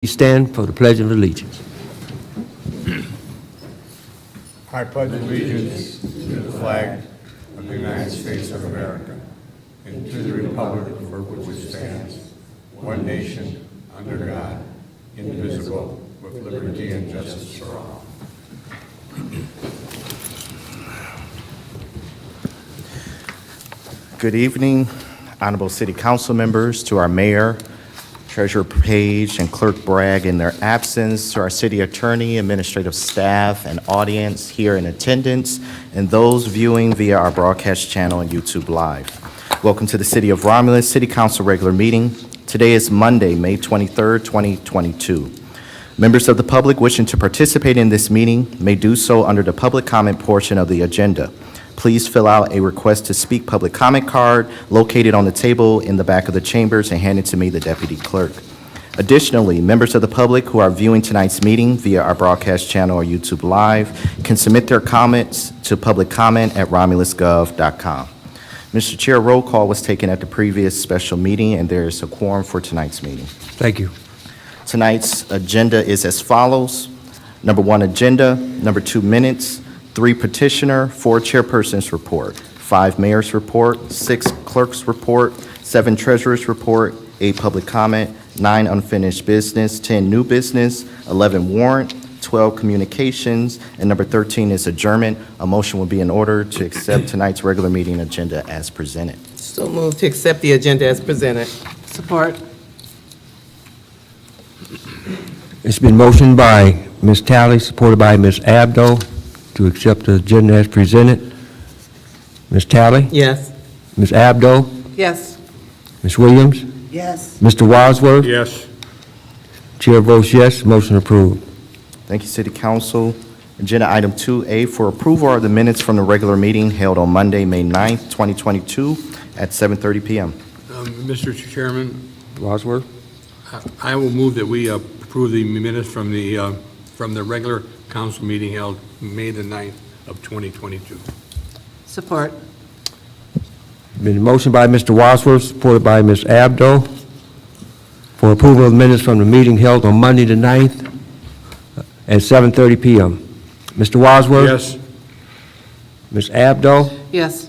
We stand for the Pledge of Allegiance. I pledge allegiance to the flag of the United States of America and to the republic for which it stands, one nation, under God, indivisible, with liberty and justice for all. Good evening, honorable city council members, to our mayor, Treasurer Page, and Clerk Bragg in their absence, to our city attorney, administrative staff, and audience here in attendance, and those viewing via our broadcast channel and YouTube Live. Welcome to the City of Romulus City Council regular meeting. Today is Monday, May 23rd, 2022. Members of the public wishing to participate in this meeting may do so under the public comment portion of the agenda. Please fill out a request to speak public comment card located on the table in the back of the chambers and hand it to me, the deputy clerk. Additionally, members of the public who are viewing tonight's meeting via our broadcast channel or YouTube Live can submit their comments to publiccomment@romulusgov.com. Mr. Chair, roll call was taken at the previous special meeting, and there is a quorum for tonight's meeting. Thank you. Tonight's agenda is as follows. Number 1, agenda. Number 2, minutes. 3, petitioner. 4, chairperson's report. 5, mayor's report. 6, clerk's report. 7, treasurer's report. 8, public comment. 9, unfinished business. 10, new business. 11, warrant. 12, communications. And number 13 is adjournment. A motion will be in order to accept tonight's regular meeting agenda as presented. So moved to accept the agenda as presented. Support. It's been motioned by Ms. Talley, supported by Ms. Abdo, to accept the agenda as presented. Ms. Talley? Yes. Ms. Abdo? Yes. Ms. Williams? Yes. Mr. Wadsworth? Yes. Chair votes yes, motion approved. Thank you, City Council. Agenda item 2A for approval are the minutes from the regular meeting held on Monday, May 9th, 2022 at 7:30 p.m. Mr. Chairman, Wadsworth? I will move that we approve the minutes from the regular council meeting held May the 9th of 2022. Support. Been motioned by Mr. Wadsworth, supported by Ms. Abdo, for approval of minutes from the meeting held on Monday the 9th at 7:30 p.m. Mr. Wadsworth? Yes. Ms. Abdo? Yes.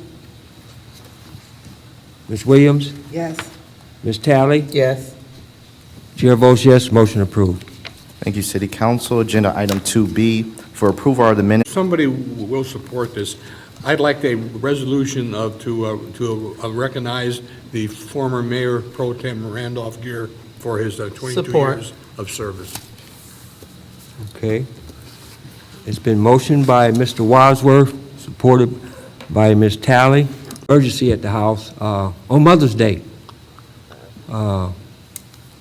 Ms. Williams? Yes. Ms. Talley? Yes. Chair votes yes, motion approved. Thank you, City Council. Agenda item 2B for approval are the minutes. Somebody will support this. I'd like a resolution to recognize the former Mayor Pro Tem Randolph Gear for his 22 Support. years of service. Okay. It's been motioned by Mr. Wadsworth, supported by Ms. Talley. Emergency at the house on Mother's Day. A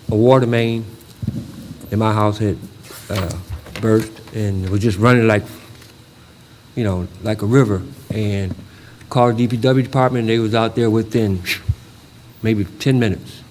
water main in my house had burst and it was just running like a river. And called the DPW department, and they was out there within maybe 10 minutes.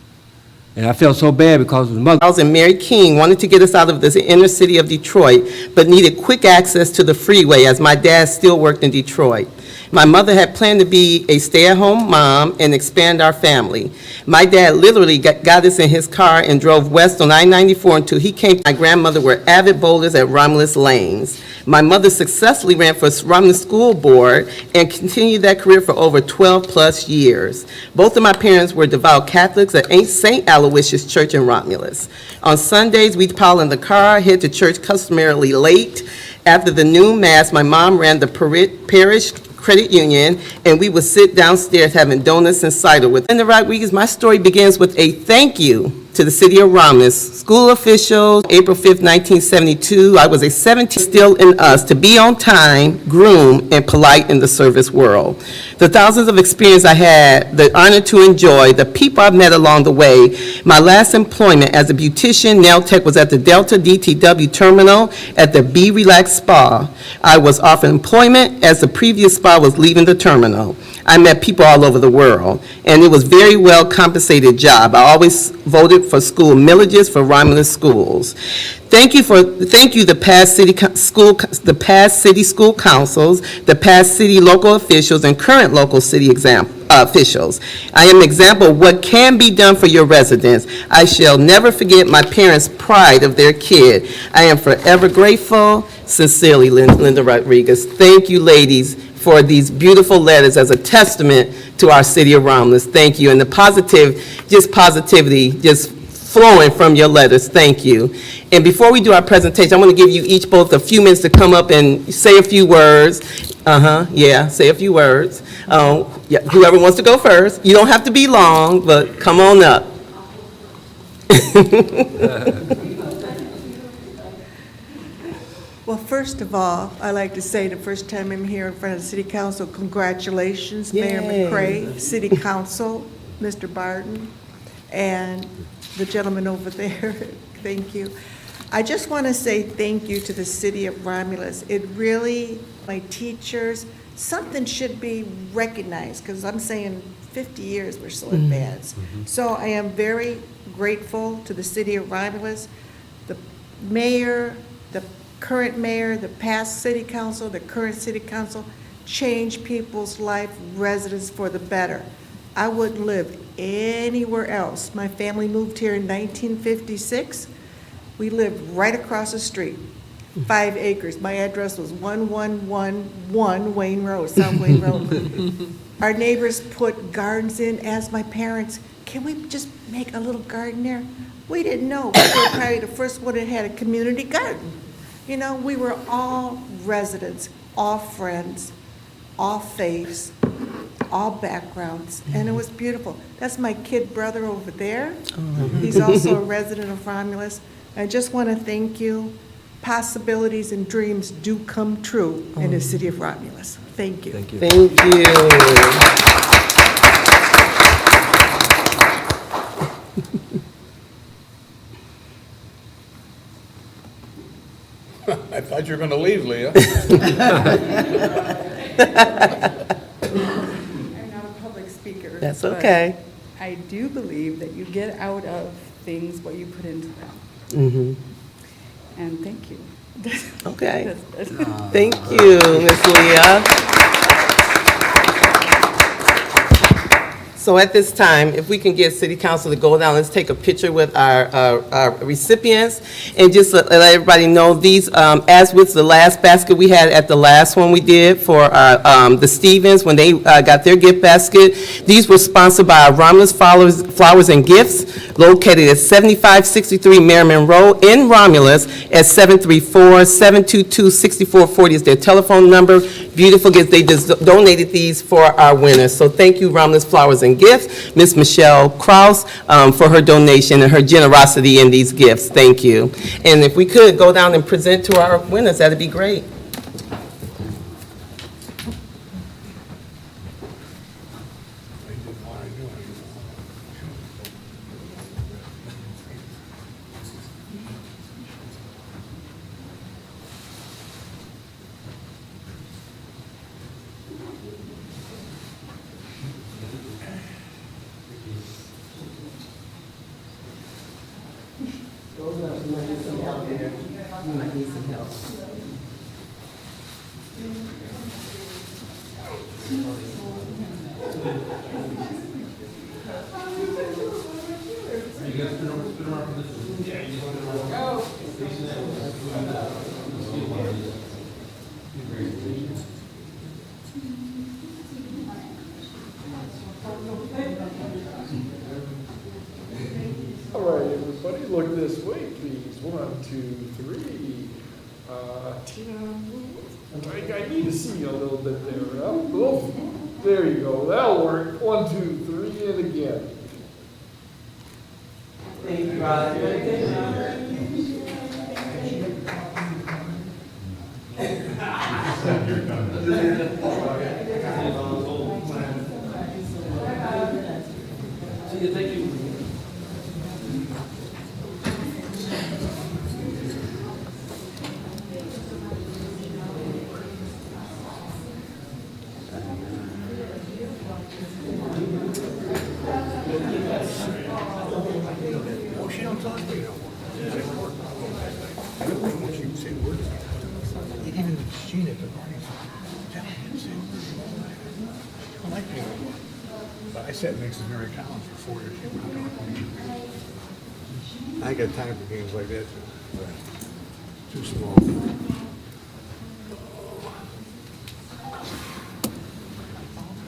And I felt so bad because of the mother. Charles and Mary King wanted to get us out of the inner city of Detroit, but needed quick access to the freeway as my dad still worked in Detroit. My mother had planned to be a stay-at-home mom and expand our family. My dad literally got us in his car and drove west on I-94 until he came. My grandmother were avid bowlers at Romulus Lanes. My mother successfully ran for Romulus School Board and continued that career for over 12-plus years. Both of my parents were devout Catholics at St. Aloysius Church in Romulus. On Sundays, we'd pile in the car, head to church customarily late. After the noon mass, my mom ran the parish credit union, and we would sit downstairs having donuts and cider with Linda Rodriguez. My story begins with a thank you to the City of Romulus school officials. April 5th, 1972, I was a 17, still in us to be on time, groomed, and polite in the service world. The thousands of experience I had, the honor to enjoy, the people I've met along the way. My last employment as a beautician, nail tech, was at the Delta DTW terminal at the Be Relax Spa. I was offered employment as the previous spa was leaving the terminal. I met people all over the world, and it was very well compensated job. I always voted for school millages for Romulus schools. Thank you, the past city school councils, the past city local officials, and current local city officials. I am an example of what can be done for your residents. I shall never forget my parents' pride of their kid. I am forever grateful. Sincerely, Linda Rodriguez. Thank you, ladies, for these beautiful letters as a testament to our city of Romulus. Thank you. And the positivity, just flowing from your letters. Thank you. And before we do our presentation, I'm going to give you each both a few minutes to come up and say a few words. Say a few words. Yeah, whoever wants to go first. You don't have to be long, but come on up. Well, first of all, I'd like to say the first time I'm here in front of the city council, congratulations, Mayor Yay. McCray, city council, Mr. Barton, and the gentleman over there. Thank you. I just want to say thank you to the city of Romulus. It really, my teachers, something should be recognized, because I'm saying 50 years we're still advanced. So I am very grateful to the city of Romulus, the mayor, the current mayor, the past city council, the current city council, change people's life, residents for the better. I wouldn't live anywhere else. My family moved here in 1956. We lived right across the street, 5 acres. My address was 1111 Wayne Road, South Wayne Road. Our neighbors put gardens in, asked my parents, can we just make a little garden there? We didn't know. We were probably the first one that had a community garden. You know, we were all residents, all friends, all faiths, all backgrounds, and it was beautiful. That's my kid brother over there. He's also a resident of Romulus. I just want to thank you. Possibilities and dreams do come true in the city of Romulus. Thank you. Thank you. Thank you. I thought you were going to leave, Leah. I'm not a public speaker. That's but okay. I do believe that you get out of things what you put into them. Mhm. And thank you. Okay. That's it. Thank you, Ms. Leah. So at this time, if we can get City Council to go down, let's take a picture with our recipients. And just let everybody know, these, as with the last basket we had at the last one we did for the Stevens, when they got their gift basket, these were sponsored by Romulus Flowers and Gifts, located at 7563 Merriman Road in Romulus at 734-722-6440 is their telephone number. Beautiful gifts. They just donated these for our winners. So thank you, Romulus Flowers and Gifts, Ms. Michelle Kraus, for her donation and her generosity in these gifts. Thank you. And if we could go down and present to our winners, that'd be great. You might need some help. All right, everybody, look this way, please. 1, 2, 3. Tina, I need to see you a little bit there. Oh, there you go. That'll work. 1, 2, 3, and again. Thank you, Roger. I sat next to Mary Collins for 4 years. I ain't got time for games like that. Too small.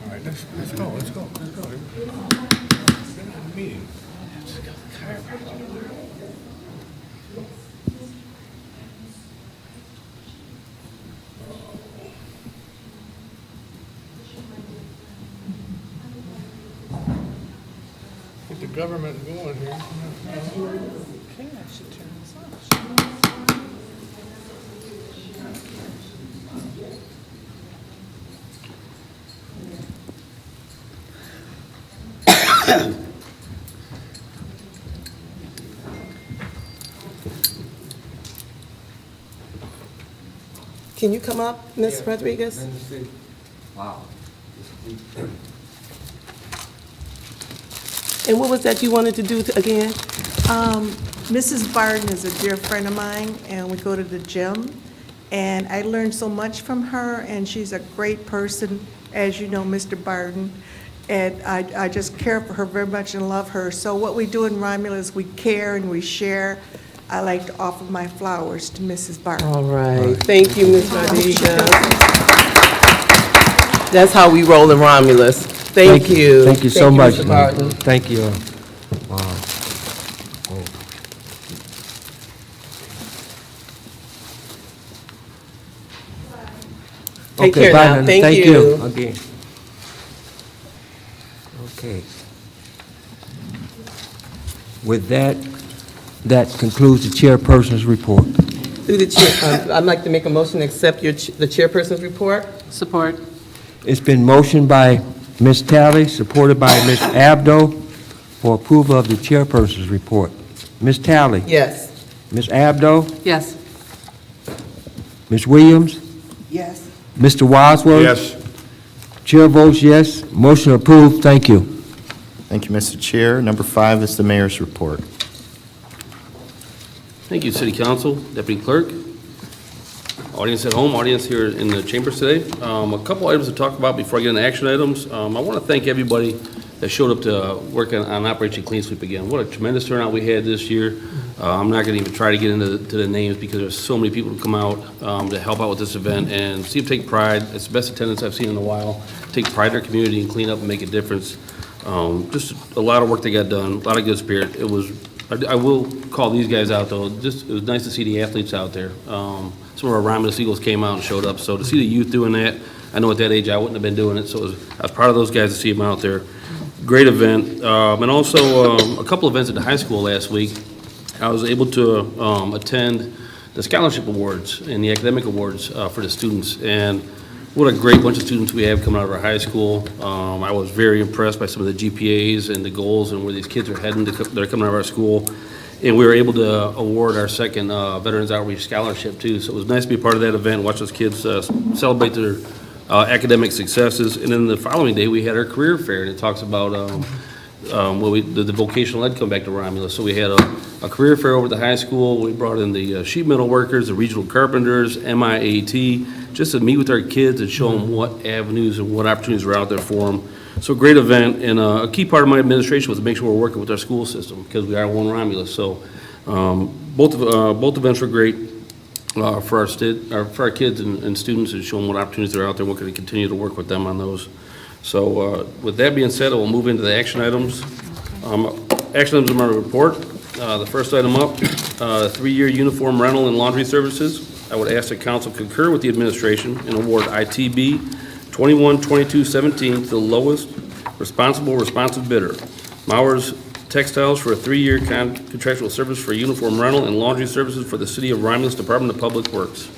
All right, let's go. Let's go. Get on the meeting. Get the government going here. Can you come up, Ms. Rodriguez? Wow. And what was that you wanted to do again? Mrs. Barton is a dear friend of mine, and we go to the gym. And I learned so much from her, and she's a great person, as you know, Mr. Barton. And I just care for her very much and love her. So what we do in Romulus, we care and we share. I like to offer my flowers to Mrs. Barton. All right, thank you, Ms. Rodriguez. That's how we roll in Romulus. Thank you. Thank you so much, Mr. man. Barton. Thank you. Wow. Oh. Take Okay, care bye, now. honey. Thank Thank you. you again. Okay. With that, that concludes the chairperson's report. Through the chair, I'd like to make a motion to accept the chairperson's report. Support. It's been motioned by Ms. Talley, supported by Ms. Abdo, for approval of the chairperson's report. Ms. Talley? Yes. Ms. Abdo? Yes. Ms. Williams? Yes. Mr. Wadsworth? Yes. Chair votes yes. Motion approved. Thank you. Thank you, Mr. Chair. Number 5 is the mayor's report. Thank you, City Council, Deputy Clerk, audience at home, audience here in the chambers today. A couple items to talk about before I get into action items. I want to thank everybody that showed up to work on Operation Clean Sweep again. What a tremendous turnout we had this year. I'm not going to even try to get into the names because there's so many people who come out to help out with this event and see them take pride. It's the best attendance I've seen in a while. Take pride in their community and clean up and make a difference. Just a lot of work they got done, a lot of good spirit. I will call these guys out, though. It was nice to see the athletes out there. Some of our Romulus Eagles came out and showed up, so to see the youth doing that, I know at that age I wouldn't have been doing it, so I was proud of those guys to see them out there. Great event. And also a couple events at the high school last week. I was able to attend the scholarship awards and the academic awards for the students, and what a great bunch of students we have coming out of our high school. I was very impressed by some of the GPAs and the goals and where these kids are heading. They're coming out of our school. And we were able to award our second Veterans Outreach Scholarship, too. So it was nice to be a part of that event, watch those kids celebrate their academic successes. And then the following day, we had our career fair, and it talks about the vocational ed come back to Romulus. So we had a career fair over at the high school. We brought in the sheet metal workers, the regional carpenters, MIAT, just to meet with our kids and show them what avenues and what opportunities are out there for them. So great event, and a key part of my administration was to make sure we're working with our school system because we are one Romulus. So both events were great for our kids and students, and show them what opportunities are out there. We're going to continue to work with them on those. So with that being said, I will move into the action items. Action items in my report. The first item up, 3-year uniform rental and laundry services. I would ask that council concur with the administration and award ITB 21-22-17 to the lowest responsive bidder. Mowers Textiles for a 3-year contractual service for uniform rental and laundry services for the City of Romulus Department of Public Works.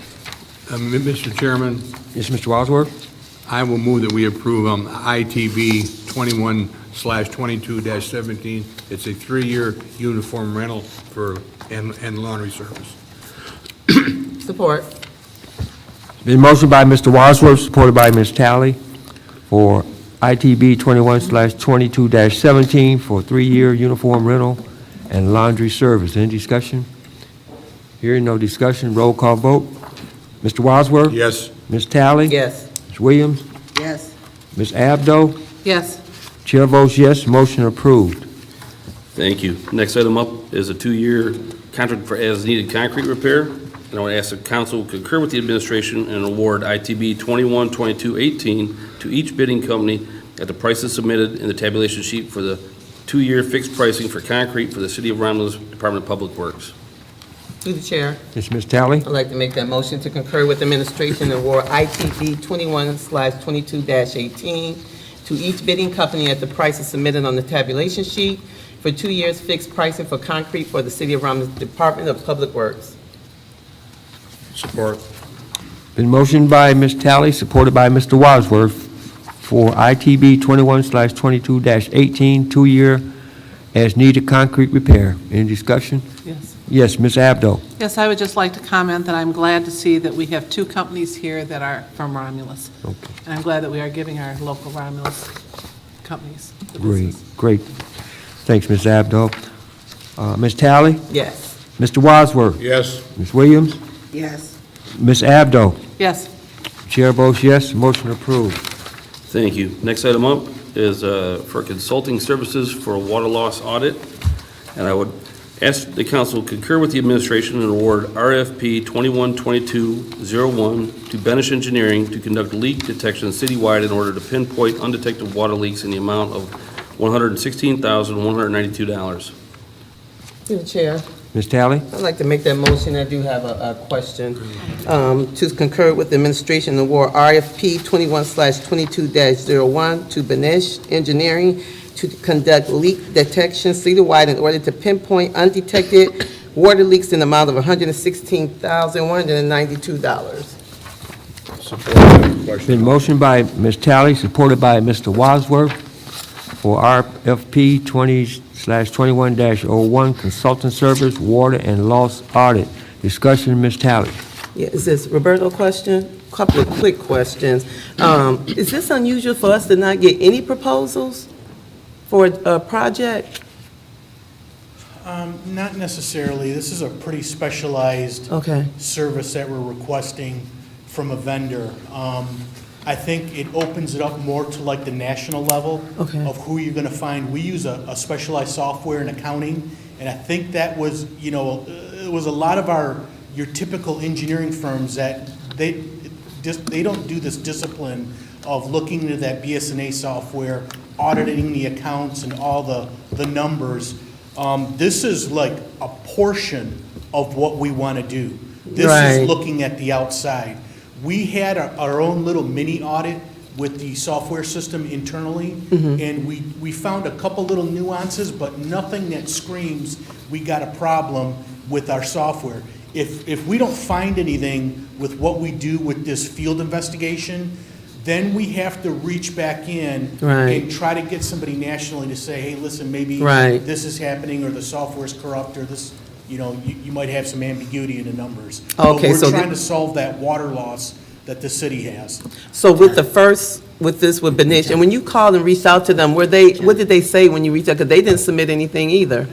Mr. Chairman, Yes, Mr. Wadsworth? I will move that we approve ITB 21/22-17. It's a 3-year uniform rental and laundry service. Support. Been motioned by Mr. Wadsworth, supported by Ms. Talley, for ITB 21/22-17 for 3-year uniform rental and laundry service. Any discussion? Hearing no discussion, roll call vote. Mr. Wadsworth? Yes. Ms. Talley? Yes. Ms. Williams? Yes. Ms. Abdo? Yes. Chair votes yes, motion approved. Thank you. Next item up is a 2-year contract for as-needed concrete repair. And I want to ask the council concur with the administration and award ITB 212218 to each bidding company at the prices submitted in the tabulation sheet for the 2-year fixed pricing for concrete for the City of Romulus Department of Public Works. Through the chair, Yes, Ms. Tally? I'd like to make that motion to concur with administration and award ITB 21/22-18 to each bidding company at the prices submitted on the tabulation sheet for 2 years fixed pricing for concrete for the City of Romulus Department of Public Works. Support. Been motioned by Ms. Tally, supported by Mr. Wadsworth, for ITB 21/22-18, 2-year as-needed concrete repair. Any discussion? Yes. Yes, Ms. Abdo. Yes, I would just like to comment that I'm glad to see that we have 2 companies here that are from Romulus. Okay. And I'm glad that we are giving our local Romulus companies the Great, business. great. Thanks, Ms. Abdo. Ms. Tally? Yes. Mr. Wadsworth? Yes. Ms. Williams? Yes. Ms. Abdo? Yes. Chair votes yes, motion approved. Thank you. Next item up is for consulting services for a water loss audit. And I would ask the council concur with the administration and award RFP 212201 to Benish Engineering to conduct leak detection citywide in order to pinpoint undetected water leaks in the amount of $116,192. Through the chair, Ms. Tally? I'd like to make that motion. I do have a question. To concur with the administration and award RFP 21/22-01 to Benish Engineering to conduct leak detection citywide in order to pinpoint undetected water leaks in the amount of $116,192. Support. Been motioned by Ms. Tally, supported by Mr. Wadsworth, for RFP 20/21-01, consultant service, water and loss audit. Discussion, Ms. Tally. Yeah, is this Roberto question? Couple of quick questions. Is this unusual for us to not get any proposals for a project? Not necessarily. This is a pretty specialized Okay, service that we're requesting from a vendor. I think it opens it up more to like the national level Okay. of who you're going to find. We use a specialized software in accounting, and I think that was, it was a lot of your typical engineering firms that they don't do this discipline of looking into that BS&A software, auditing the accounts and all the numbers. This is like a portion of what we want to do. This Right. is looking at the outside. We had our own little mini audit with the software system internally, and we found a couple little nuances, but nothing that screams we got a problem with our software. If we don't find anything with what we do with this field investigation, then we have to reach back in Right. and try to get somebody nationally to say, hey, listen, maybe Right. this is happening, or the software's corrupt, or this, you might have some ambiguity in the numbers. Okay, But so we're the- trying to solve that water loss that the city has. so with with Benish, and when you called and reached out to them, what did they say when you reached out? Because they didn't submit anything either.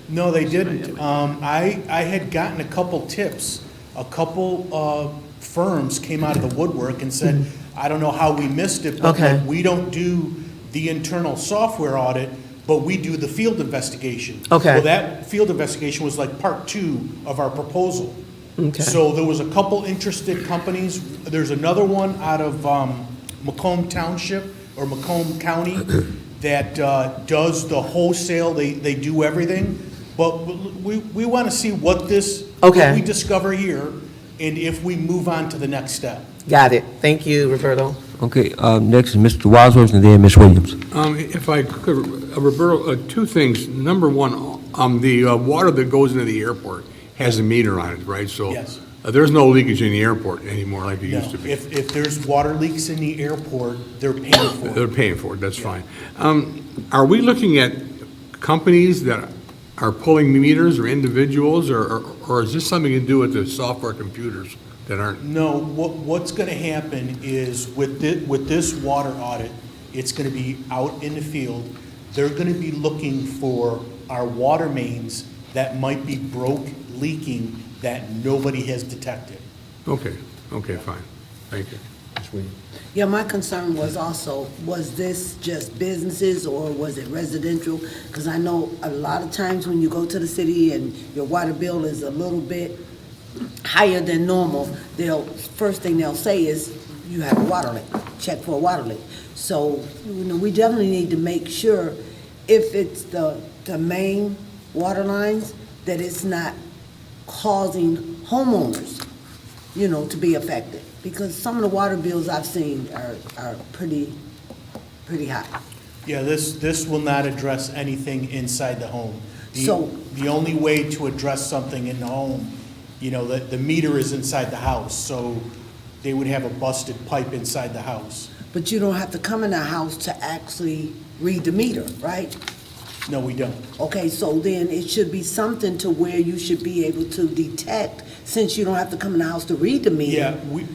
No, they didn't. I had gotten a couple tips. A couple firms came out of the woodwork and said, I don't know how we missed it, but Okay. like, we don't do the internal software audit, but we do the field investigation. Okay. Well, that field investigation was like part 2 of our proposal. Okay. So there was a couple interested companies. There's another one out of Macomb Township or Macomb County that does the wholesale. They do everything. But we want to see what Okay. what we discover here, and if we move on to the next step. Got it. Thank you, Roberto. Okay, next is Mr. Wadsworth and then Ms. Williams. If I could, Roberto, 2 things. Number one, the water that goes into the airport has a meter on it, right? So Yes. there's no leakage in the airport anymore like it used to be. If there's water leaks in the airport, they're paying for They're it. paying for it, that's fine. Are we looking at companies that are pulling meters or individuals, or is this something to do with the software computers that aren't? No, what's going to happen is with this water audit, it's going to be out in the field. They're going to be looking for our water mains that might be broke, leaking, that nobody has detected. Okay, fine. Thank you. Williams. Yeah, my concern was also, was this just businesses or was it residential? Because I know a lot of times when you go to the city and your water bill is a little bit higher than normal, first thing they'll say is, you have a water leak, check for a water leak. So, we definitely need to make sure if it's the main water lines, that it's not causing homeowners, to be affected. Because some of the water bills I've seen are pretty high. Yeah, this will not address anything inside the home. So- The only way to address something in the home, the meter is inside the house, so they would have a busted pipe inside the house. But you don't have to come in the house to actually read the meter, right? No, we don't. Okay, so then it should be something to where you should be able to detect, since you don't have to come in the house to read the Yeah, meter,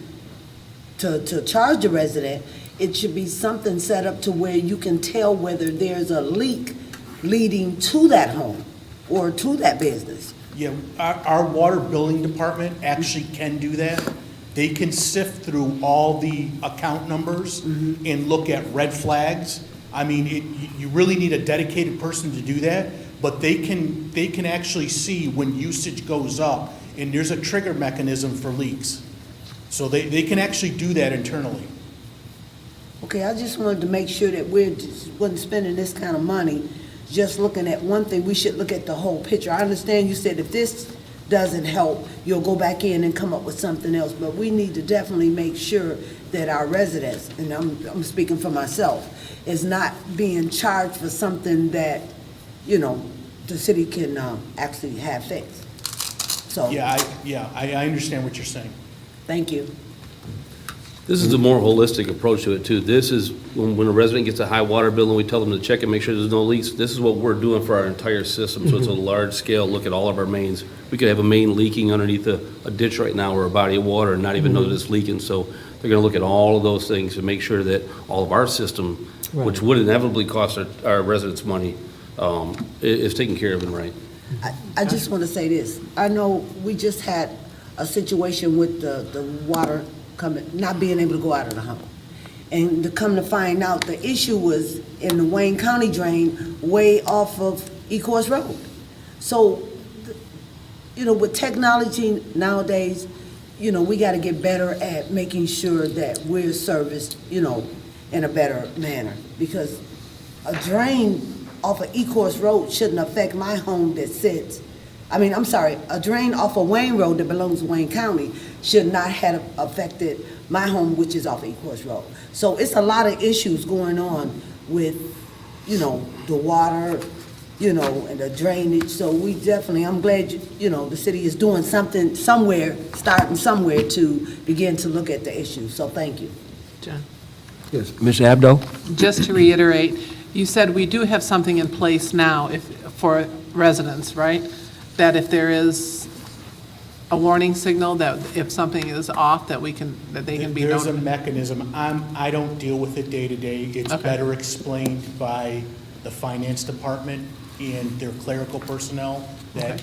to charge the resident, it should be something set up to where you can tell whether there's a leak leading to that home or to that business. Yeah, our water billing department actually can do that. They can sift through all the account numbers and look at red flags. I mean, you really need a dedicated person to do that, but they can actually see when usage goes up, and there's a trigger mechanism for leaks. So they can actually do that internally. Okay, I just wanted to make sure that we wasn't spending this kind of money just looking at one thing. We should look at the whole picture. I understand you said if this doesn't help, you'll go back in and come up with something else, but we need to definitely make sure that our residents, and I'm speaking for myself, is not being charged for something that, the city can actually have fixed. So, I understand what you're saying. thank you. This is a more holistic approach to it, too. This is, when a resident gets a high water bill and we tell them to check and make sure there's no leaks, this is what we're doing for our entire system. So it's a large scale look at all of our mains. We could have a main leaking underneath a ditch right now or a body of water and not even know that it's leaking. So they're gonna look at all of those things to make sure that all of our system, which would inevitably cost our residents money, is taken care of and right. I just want to say this. I know we just had a situation with the water not being able to go out of the home. And to come to find out, the issue was in the Wayne County drain way off of Ecorse Road. So, with technology nowadays, we got to get better at making sure that we're serviced, in a better manner. Because a drain off of Ecorse Road shouldn't affect my home that sits, a drain off of Wayne Road that belongs to Wayne County should not have affected my home, which is off Ecorse Road. So it's a lot of issues going on with, the water, and the drainage. So we definitely, I'm glad, the city is doing something somewhere, starting somewhere to begin to look at the issue. So thank you. John? Yes, Ms. Abdo? Just to reiterate, you said we do have something in place now for residents, right? That if there is a warning signal, that if something is off, that they can be There's a notified? mechanism. I don't deal with it day to day. It's Okay. better explained by the finance department and their clerical personnel that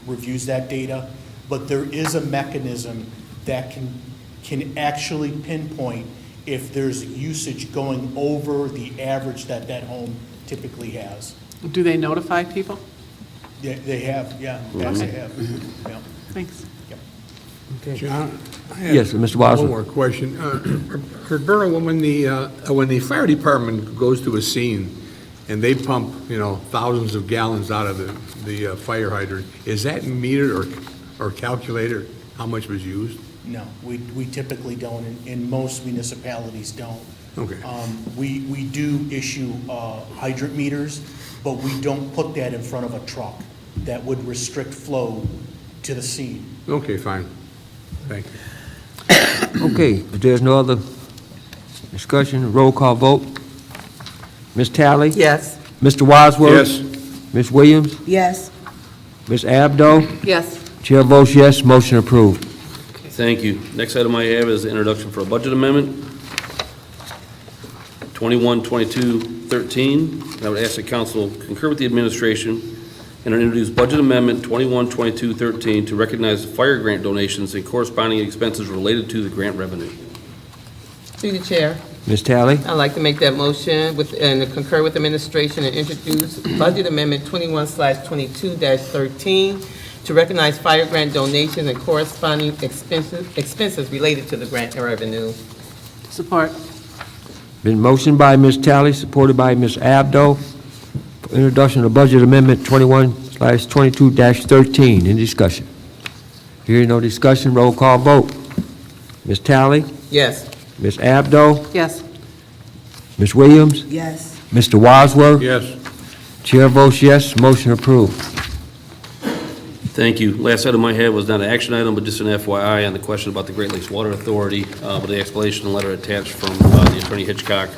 reviews that data. But there is a mechanism that can actually pinpoint if there's usage going over the average that home typically has. Do they notify people? They have, yeah, yes, they have. Yeah. Thanks. John? I have Yes, Mr. Wadsworth. One more question. Roberta, when the fire department goes to a scene and they pump, thousands of gallons out of the fire hydrant, is that metered or calculated how much was used? No, we typically don't, and most municipalities don't. Okay. We do issue hydrant meters, but we don't put that in front of a truck. That would restrict flow to the scene. Okay, fine. Thank you. Okay, if there's no other discussion, roll call vote. Ms. Talley? Yes. Mr. Wadsworth? Yes. Ms. Williams? Yes. Ms. Abdo? Yes. Chair votes yes, motion approved. Thank you. Next item I have is the introduction for a budget amendment, 21-22-13. I would ask the council concur with the administration and introduce budget amendment 21-22-13 to recognize the fire grant donations and corresponding expenses related to the grant revenue. Through the chair, Ms. Tally? I'd like to make that motion and to concur with administration and introduce Budget Amendment 21/22-13 to recognize fire grant donations and corresponding expenses related to the grant revenue. Support. Been motioned by Ms. Tally, supported by Ms. Abdo, for introduction of Budget Amendment 21/22-13. Any discussion? Hearing no discussion, roll call vote. Ms. Tally? Yes. Ms. Abdo? Yes. Ms. Williams? Yes. Mr. Wadsworth? Yes. Chair votes yes, motion approved. Thank you. Last item I had was not an action item, but just an FYI on the question about the Great Lakes Water Authority, with the explanation letter attached from the Attorney Hitchcock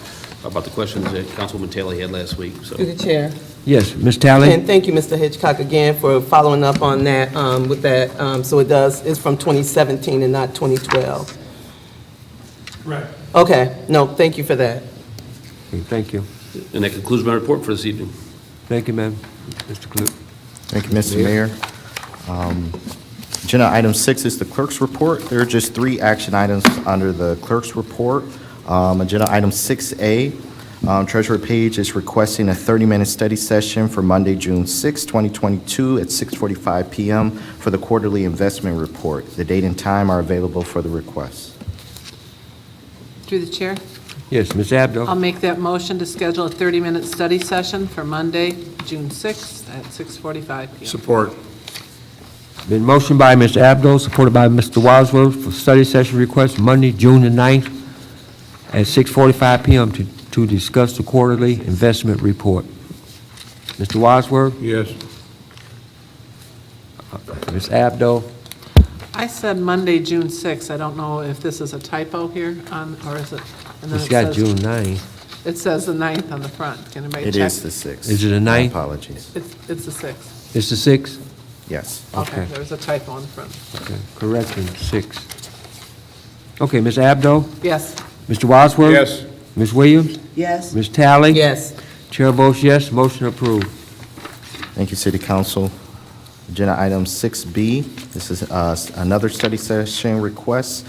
about the questions that Councilwoman Taylor had last week, so. Through the chair. Yes, Ms. Tally? And thank you, Mr. Hitchcock, again for following up on that, with that. So it's from 2017 and not 2012. Right. Okay, no, thank you for that. Okay, thank you. And that concludes my report for this evening. Thank you, ma'am. Mr. Clute. Thank you, Mr. Mayor. Agenda item 6 is the clerk's report. There are just 3 action items under the clerk's report. Agenda item 6A, Treasurer Page is requesting a 30-minute study session for Monday, June 6, 2022 at 6:45 p.m. for the quarterly investment report. The date and time are available for the request. Through the chair, Yes, Ms. Abdo? I'll make that motion to schedule a 30-minute study session for Monday, June 6th at 6:45 p.m. Support. Been motioned by Ms. Abdo, supported by Mr. Wadsworth, for study session request Monday, June the 9th at 6:45 p.m. to discuss the quarterly investment report. Mr. Wadsworth? Yes. Ms. Abdo? I said Monday, June 6th. I don't know if this is a typo here on, or is it? And then It's it got says- June 9th. It says the 9th on the front. Can anybody check? It is the 6th. Is it the 9th? Apologies. It's the 6th. It's the 6th? Yes. Okay, Okay. there was a typo on the front. Okay, correction, 6. Okay, Ms. Abdo? Yes. Mr. Wadsworth? Yes. Ms. Williams? Yes. Ms. Tally? Yes. Chair votes yes, motion approved. Thank you, City Council. Agenda item 6B, this is another study session request.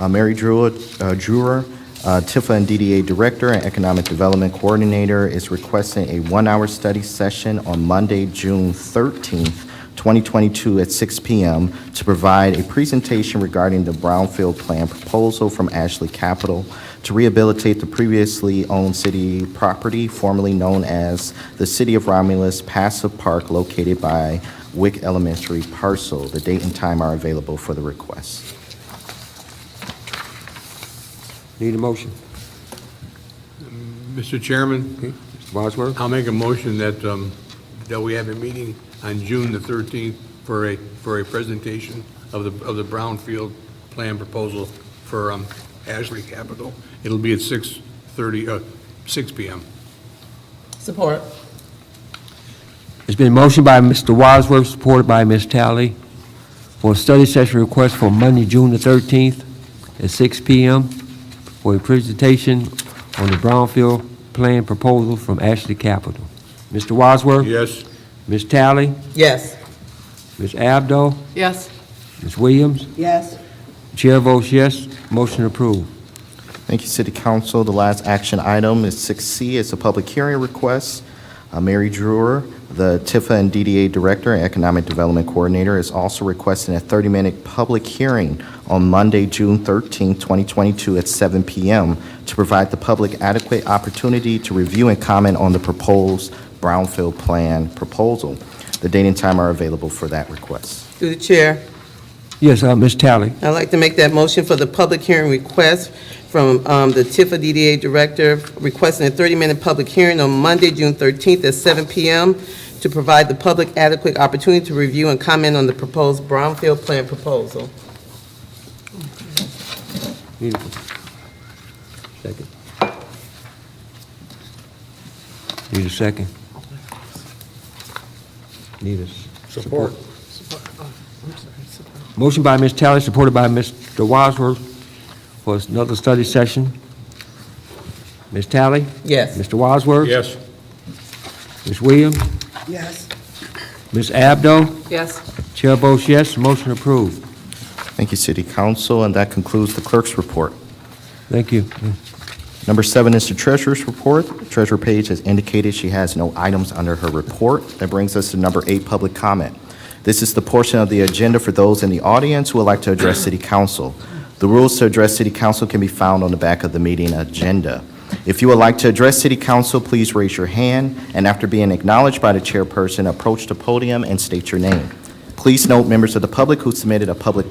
Mary Drewer, Tifa and DDA Director and Economic Development Coordinator, is requesting a 1-hour study session on Monday, June 13th, 2022 at 6 p.m. to provide a presentation regarding the Brownfield Plan proposal from Ashley Capital to rehabilitate the previously owned city property formerly known as the City of Romulus Passive Park located by Wick Elementary parcel. The date and time are available for the request. Need a motion? Mr. Chairman, Okay, Mr. Wadsworth? I'll make a motion that, that we have a meeting on June the 13th for a presentation of the Brownfield Plan proposal for Ashley Capital. It'll be at 6 p.m. Support. It's been motioned by Mr. Wadsworth, supported by Ms. Tally, for a study session request for Monday, June the 13th at 6 p.m. for a presentation on the Brownfield Plan proposal from Ashley Capital. Mr. Wadsworth? Yes. Ms. Tally? Yes. Ms. Abdo? Yes. Ms. Williams? Yes. Chair votes yes, motion approved. Thank you, City Council. The last action item is 6C. It's a public hearing request. Mary Drewer, the Tifa and DDA Director and Economic Development Coordinator, is also requesting a 30-minute public hearing on Monday, June 13, 2022 at 7 p.m. to provide the public adequate opportunity to review and comment on the proposed Brownfield Plan proposal. The date and time are available for that request. Through the chair, Yes, Ms. Tally. I'd like to make that motion for the public hearing request from the Tifa DDA Director requesting a 30-minute public hearing on Monday, June 13th at 7 p.m. to provide the public adequate opportunity to review and comment on the proposed Brownfield Plan proposal. Need a second. Need a second. Need a support. Motion by Ms. Tally, supported by Mr. Wadsworth for another study session. Ms. Tally? Yes. Mr. Wadsworth? Yes. Ms. Williams? Yes. Ms. Abdo? Yes. Chair votes yes, motion approved. Thank you, City Council, and that concludes the clerk's report. Thank you. Number 7 is the treasurer's report. Treasurer Page has indicated she has no items under her report. That brings us to number 8, public comment. This is the portion of the agenda for those in the audience who would like to address City Council. The rules to address City Council can be found on the back of the meeting agenda. If you would like to address City Council, please raise your hand, and after being acknowledged by the chairperson, approach the podium and state your name. Please note, members of the public who submitted a public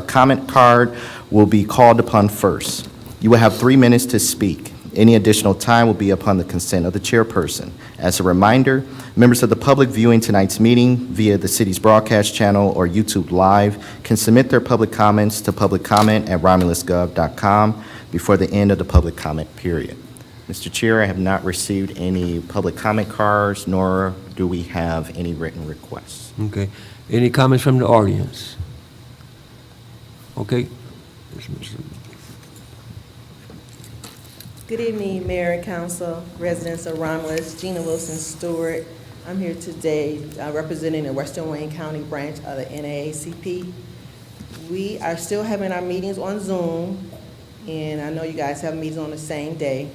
comment card will be called upon first. You will have 3 minutes to speak. Any additional time will be upon the consent of the chairperson. As a reminder, members of the public viewing tonight's meeting via the city's broadcast channel or YouTube Live can submit their public comments to publiccomment@romulusgov.com before the end of the public comment period. Mr. Chair, I have not received any public comment cards, nor do we have any written requests. Okay. Any comments from the audience? Okay. Good evening, Mayor and Council, residents of Romulus, Gina Wilson Stewart. I'm here today representing the Western Wayne County branch of the NAACP. We are still having our meetings on Zoom, and I know you guys have meetings on the same day,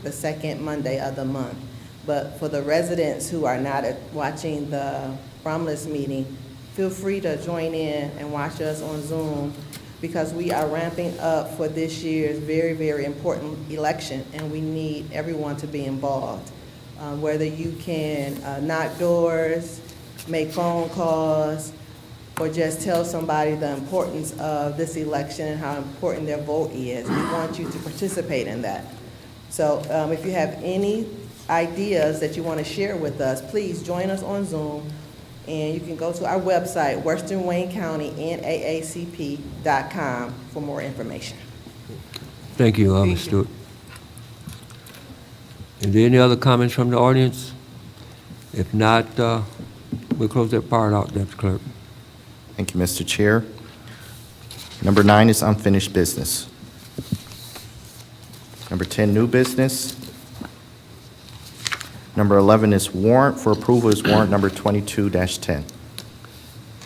the second Monday of the month. But for the residents who are not watching the Romulus meeting, feel free to join in and watch us on Zoom, because we are ramping up for this year's very, very important election, and we need everyone to be involved. Whether you can knock doors, make phone calls, or just tell somebody the importance of this election and how important their vote is. We want you to participate in that. So if you have any ideas that you want to share with us, please join us on Zoom. And you can go to our website, westernwaynecountynaacp.com, for more information. Thank you, Ms. Stewart. Is there any other comments from the audience? If not, we'll close that part out, Deputy Clerk. Thank you, Mr. Chair. Number 9 is unfinished business. Number 10, new business. Number 11 is warrant. For approval is warrant number 22-10.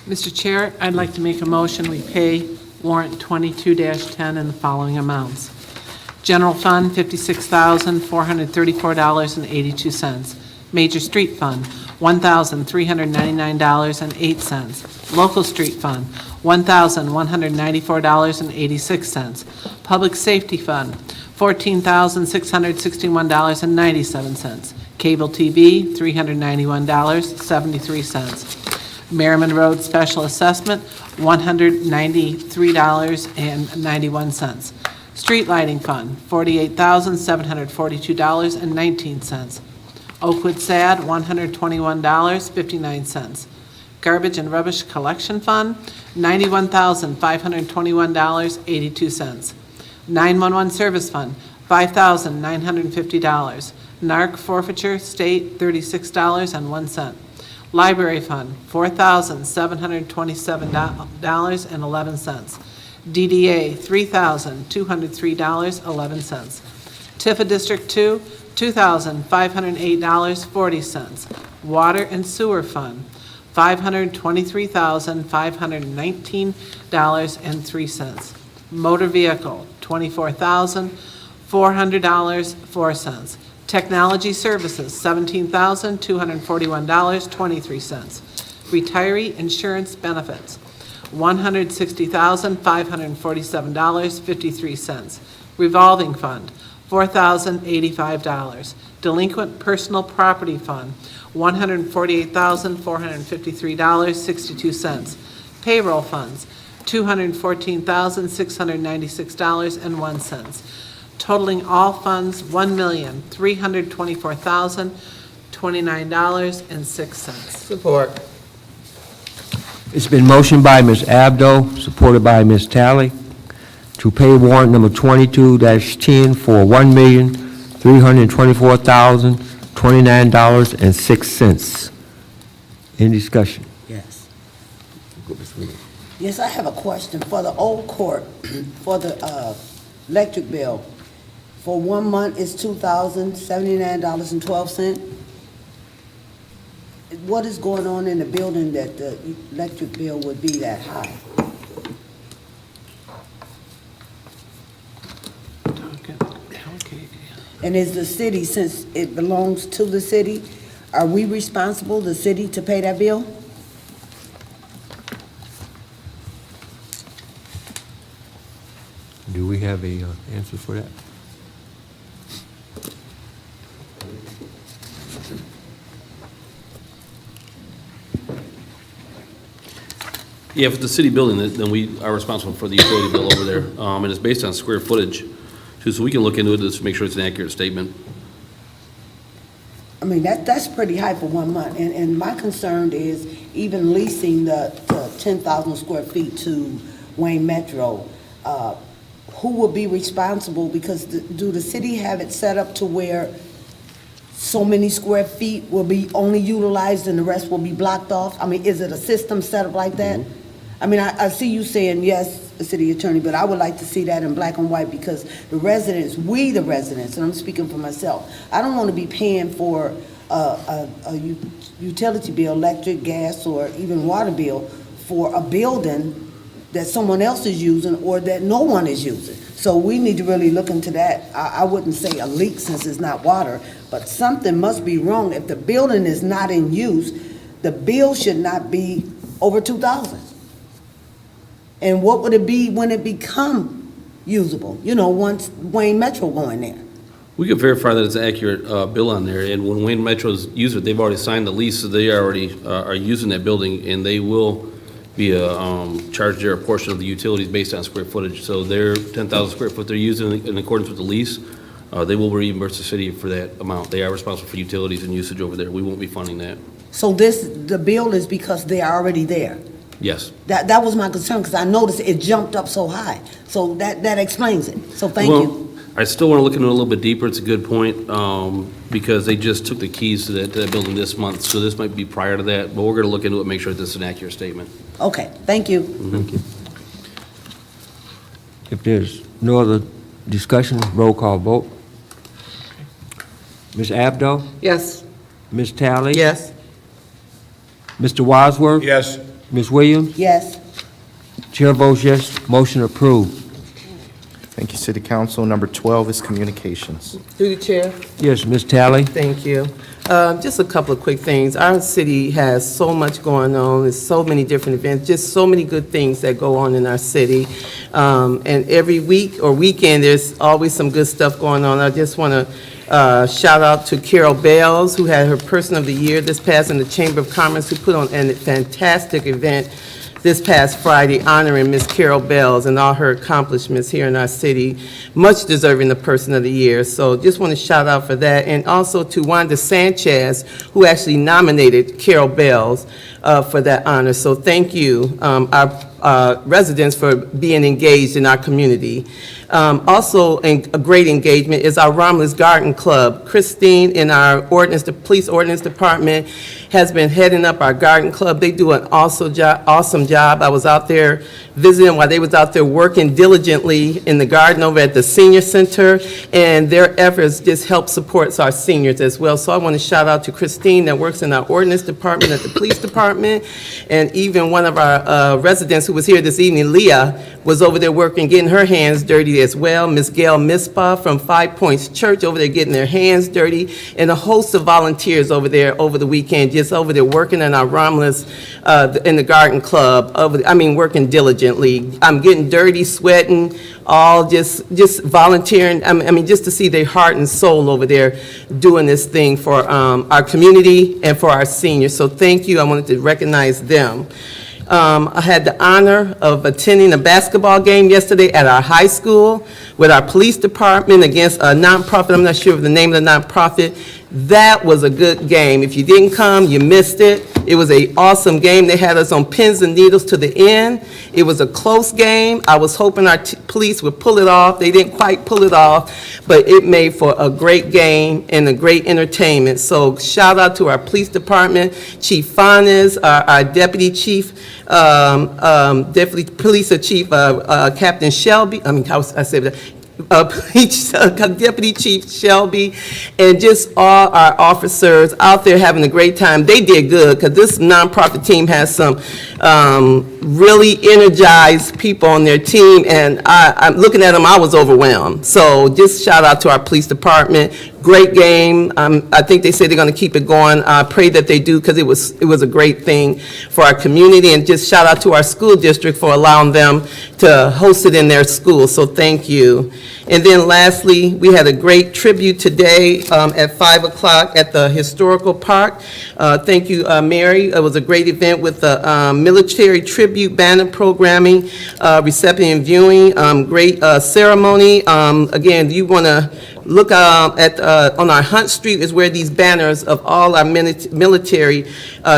Mr. Chair, I'd like to make a motion, we pay warrant 22-10 in the following amounts. General Fund, $56,434.82. Major Street Fund, $1,399.08. Local Street Fund, $1,194.86. Public Safety Fund, $14,661.97. Cable TV, $391.73. Merriman Road Special Assessment, $193.91. Street Lighting Fund, $48,742.19. Oakwood SAD, $121.59. Garbage and Rubbish Collection Fund, $91,521.82. 911 Service Fund, $5,950. NARC Forfeiture State, $36.01. Library Fund, $4,727.11. DDA, $3,203.11. Tifa District 2, $2,508.40. Water and Sewer Fund, $523,519.03. Motor Vehicle, $24,400.04. Technology Services, $17,241.23. Retiree Insurance Benefits, $160,547.53. Revolving Fund, $4,085. Delinquent Personal Property Fund, $148,453.62. Payroll Funds, $214,696.01. Totaling all funds, $1,324,029.06. Support. It's been motioned by Ms. Abdo, supported by Ms. Talley, to pay warrant number 22-10 for $1,324,029.06. Any discussion? Yes. Yes, I have a question for the old court, for the electric bill. For 1 month, it's $2,079.12. What is going on in the building that the electric bill would be that high? And is the city, since it belongs to the city, are we responsible, the city, to pay that bill? Do we have a answer for that? Yeah, if it's a city building, then we are responsible for the utility bill over there. And it's based on square footage, too, so we can look into it just to make sure it's an accurate statement. I mean, that's pretty high for 1 month, and my concern is even leasing the 10,000 square feet to Wayne Metro, who will be responsible, because do the city have it set up to where so many square feet will be only utilized and the rest will be blocked off? I mean, is it a system set up like that? I mean, I see you saying, yes, city attorney, but I would like to see that in black and white, because the residents, we the residents, and I'm speaking for myself, I don't want to be paying for a utility bill, electric, gas, or even water bill for a building that someone else is using or that no one is using. So we need to really look into that. I wouldn't say a leak since it's not water, but something must be wrong. If the building is not in use, the bill should not be over $2,000. And what would it be when it become usable? You know, once Wayne Metro go in there. We can verify that it's an accurate bill on there, and when Wayne Metro's use it, they've already signed the lease, so they already are using that building, and they will be charged their portion of the utilities based on square footage. So their 10,000 square foot they're using in accordance with the lease, they will reimburse the city for that amount. They are responsible for utilities and usage over there. We won't be funding that. So the bill is because they are already there. Yes. That was my concern, because I noticed it jumped up so high. So that explains it. So thank you. I still want to look into it a little bit deeper. It's a good point, because they just took the keys to that building this month, so this might be prior to that, but we're going to look into it and make sure this is an accurate statement. Okay, thank you. Thank you. If there's no other discussion, roll call vote. Ms. Abdo? Yes. Ms. Talley? Yes. Mr. Wadsworth? Yes. Ms. Williams? Yes. Chair votes yes, motion approved. Thank you, City Council. Number 12 is communications. Through the chair. Yes, Ms. Talley? Thank you. Just a couple of quick things. Our city has so much going on, there's so many different events, just so many good things that go on in our city. And every week or weekend, there's always some good stuff going on. I just want to shout out to Carol Bales, who had her Person of the Year this past in the Chamber of Commerce, who put on a fantastic event this past Friday honoring Miss Carol Bales and all her accomplishments here in our city, much deserving the Person of the Year. So just want to shout out for that. And also to Wanda Sanchez, who actually nominated Carol Bales for that honor. So thank you, our residents, for being engaged in our community. Also, a great engagement is our Romulus Garden Club. Christine in our the police ordinance department has been heading up our garden club. They do an awesome job. I was out there visiting while they was out there working diligently in the garden over at the senior center, and their efforts just help support our seniors as well. So I want to shout out to Christine that works in our ordinance department at the police department, and even one of our residents who was here this evening, Leah, was over there working, getting her hands dirty as well. Miss Gail Mispa from 5 Points Church over there getting their hands dirty, and a host of volunteers over there over the weekend, just over there working in our Romulus, in the garden club, working diligently. I'm getting dirty, sweating, all just volunteering, just to see their heart and soul over there doing this thing for our community and for our seniors. So thank you, I wanted to recognize them. I had the honor of attending a basketball game yesterday at our high school with our police department against a nonprofit. I'm not sure of the name of the nonprofit. That was a good game. If you didn't come, you missed it. It was an awesome game. They had us on pins and needles to the end. It was a close game. I was hoping our police would pull it off. They didn't quite pull it off, but it made for a great game and a great entertainment. So shout out to our police department, Chief Fanes, our deputy chief, deputy police chief, Captain Shelby, Deputy Chief Shelby, and just all our officers out there having a great time. They did good, because this nonprofit team has some really energized people on their team, and I'm looking at them, I was overwhelmed. So just shout out to our police department. Great game. I think they say they're going to keep it going. I pray that they do, because it was a great thing for our community. And just shout out to our school district for allowing them to host it in their school. So thank you. And then lastly, we had a great tribute today at 5 o'clock at the Historical Park. Thank you, Mary. It was a great event with the military tribute banner programming, reception and viewing, great ceremony. Again, you want to look on our Hunt Street is where these banners of all our military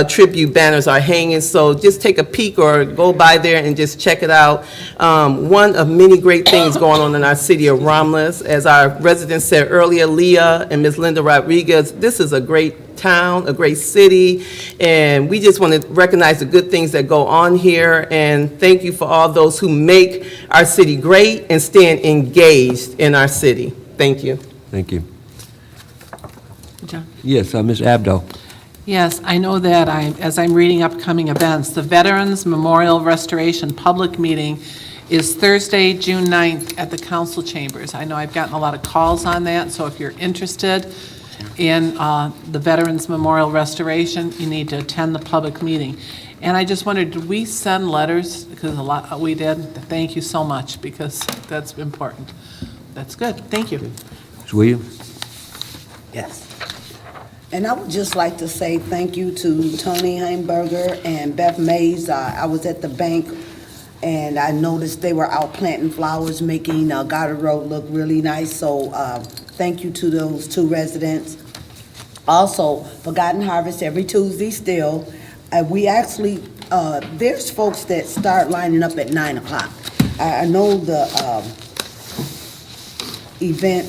tribute banners are hanging. So just take a peek or go by there and just check it out. One of many great things going on in our city of Romulus. As our residents said earlier, Leah and Ms. Linda Rodriguez, this is a great town, a great city, and we just want to recognize the good things that go on here, and thank you for all those who make our city great and staying engaged in our city. Thank you. Thank you. John? Yes, Ms. Abdo. Yes, I know that as I'm reading upcoming events, the Veterans Memorial Restoration Public Meeting is Thursday, June 9th at the council chambers. I know I've gotten a lot of calls on that, so if you're interested in the Veterans Memorial Restoration, you need to attend the public meeting. And I just wondered, did we send letters? Because a lot, we did. Thank you so much, because that's important. That's good. Thank you. Ms. Williams? Yes. And I would just like to say thank you to Tony Heimberger and Beth Mays. I was at the bank, and I noticed they were out planting flowers, making Goddard Road look really nice. So thank you to those two residents. Also, Forgotten Harvest every Tuesday still. We actually, there's folks that start lining up at 9 o'clock. I know the event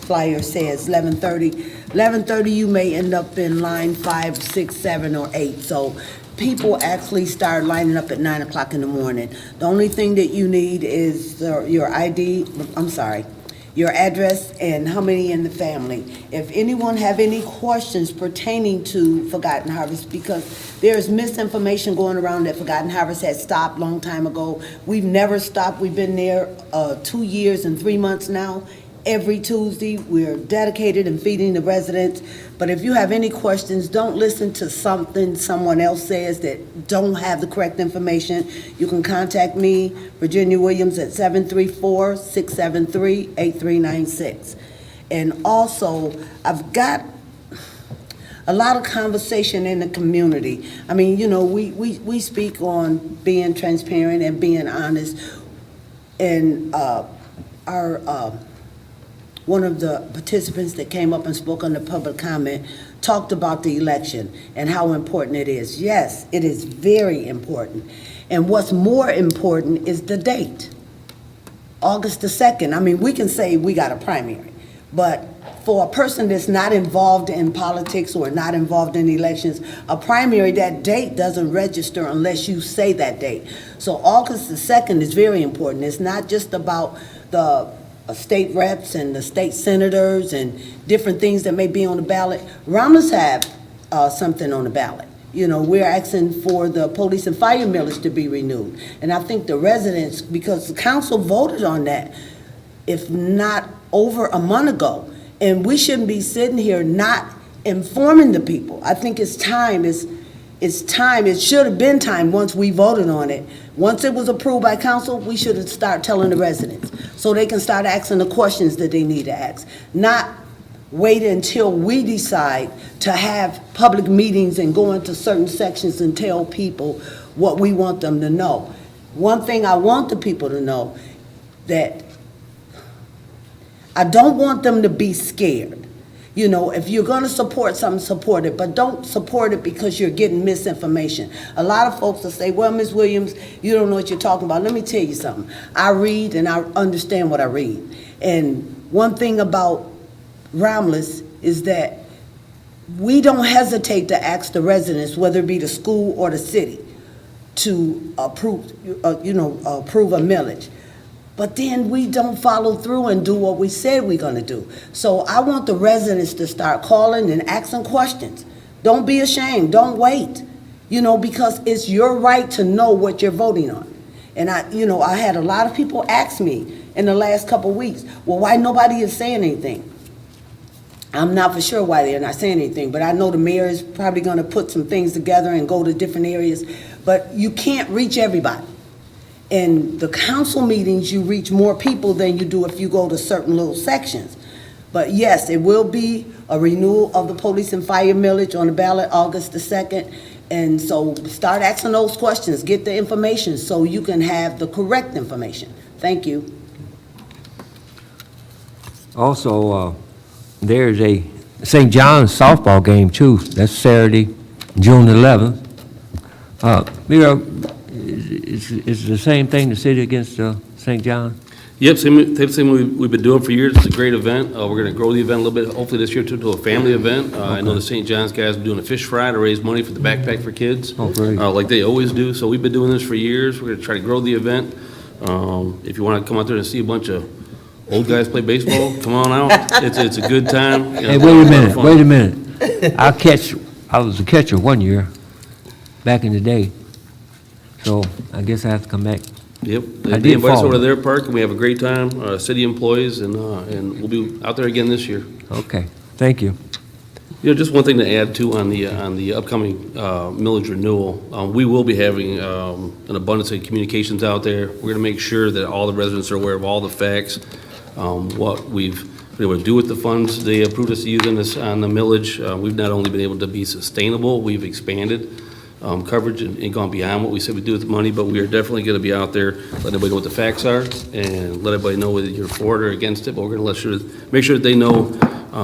flyer says 11:30. 11:30, you may end up in line 5, 6, 7, or 8. So people actually start lining up at 9 o'clock in the morning. The only thing that you need is your ID, your address, and how many in the family. If anyone have any questions pertaining to Forgotten Harvest, because there's misinformation going around that Forgotten Harvest had stopped long time ago. We've never stopped. We've been there 2 years and 3 months now. Every Tuesday, we're dedicated and feeding the residents. But if you have any questions, don't listen to something someone else says that don't have the correct information. You can contact me, Virginia Williams, at 734-673-8396. And also, I've got a lot of conversation in the community. I mean, you know, we speak on being transparent and being honest. And one of the participants that came up and spoke on the public comment talked about the election and how important it is. Yes, it is very important. And what's more important is the date, August the 2nd. I mean, we can say we got a primary, but for a person that's not involved in politics or not involved in elections, a primary, that date doesn't register unless you say that date. So August the 2nd is very important. It's not just about the state reps and the state senators and different things that may be on the ballot. Romulus have something on the ballot. You know, we're asking for the police and fire millage to be renewed. And I think the residents, because the council voted on that, if not over a month ago, and we shouldn't be sitting here not informing the people. I think it's time, it's time, it should have been time once we voted on it. Once it was approved by council, we should have started telling the residents so they can start asking the questions that they need to ask. Not wait until we decide to have public meetings and go into certain sections and tell people what we want them to know. One thing I want the people to know, that I don't want them to be scared. You know, if you're going to support something, support it, but don't support it because you're getting misinformation. A lot of folks will say, well, Ms. Williams, you don't know what you're talking about. Let me tell you something. I read and I understand what I read. And one thing about Romulus is that we don't hesitate to ask the residents, whether it be the school or the city, to approve a millage. but then we don't follow through and do what we said we're gonna do. So I want the residents to start calling and asking questions. Don't be ashamed, don't wait, because it's your right to know what you're voting on. And I had a lot of people ask me in the last couple of weeks, well, why nobody is saying anything? I'm not for sure why they're not saying anything, but I know the mayor is probably gonna put some things together and go to different areas, but you can't reach everybody. In the council meetings, you reach more people than you do if you go to certain little sections. But yes, it will be a renewal of the police and fire millage on the ballot August the 2nd. And so start asking those questions, get the information so you can have the correct information. Thank you. Also, there's a St. John's softball game too. That's Saturday, June 11th. Mayor, is the same thing, the city against St. John? Yep, same we've been doing for years. It's a great event. We're going to grow the event a little bit, hopefully this year to a family event. I know the St. John's guys are doing a fish fry to raise money for the backpack for kids. Oh, great. Like they always do. So we've been doing this for years. We're going to try to grow the event. If you want to come out there and see a bunch of old guys play baseball, come on out. It's a good time. Hey, wait a minute. I was a catcher one year, back in the day. So I guess I have to come back. Yep. I They did invite us follow. over to their park, and we have a great time, city employees, and we'll be out there again this year. Okay, thank you. Just one thing to add too on the upcoming millage renewal. We will be having an abundance of communications out there. We're going to make sure that all the residents are aware of all the facts, what we've been able to do with the funds they approved us to use on the millage. We've not only been able to be sustainable, we've expanded coverage and gone beyond what we said we'd do with the money, but we are definitely going to be out there letting everybody know what the facts are and let everybody know whether you're for it or against it, but we're going to make sure that they know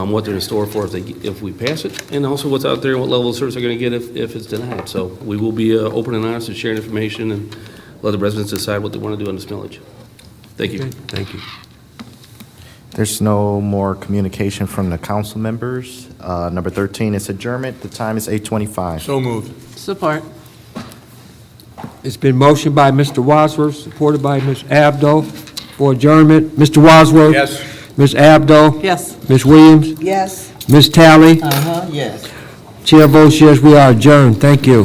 what they're in store for if we pass it, and also what's out there and what level of service they're going to get if it's denied. So we will be open and honest and sharing information and let the residents decide what they want to do on this millage. Thank you. Okay, thank you. There's no more communication from the council members. Number 13 is adjournment. The time is 8:25. So moved. Support. It's been motioned by Mr. Wadsworth, supported by Ms. Abdo for adjournment. Mr. Wadsworth? Yes. Ms. Abdo? Yes. Ms. Williams? Yes. Ms. Talley? Yes. Chair votes yes, we are adjourned. Thank you.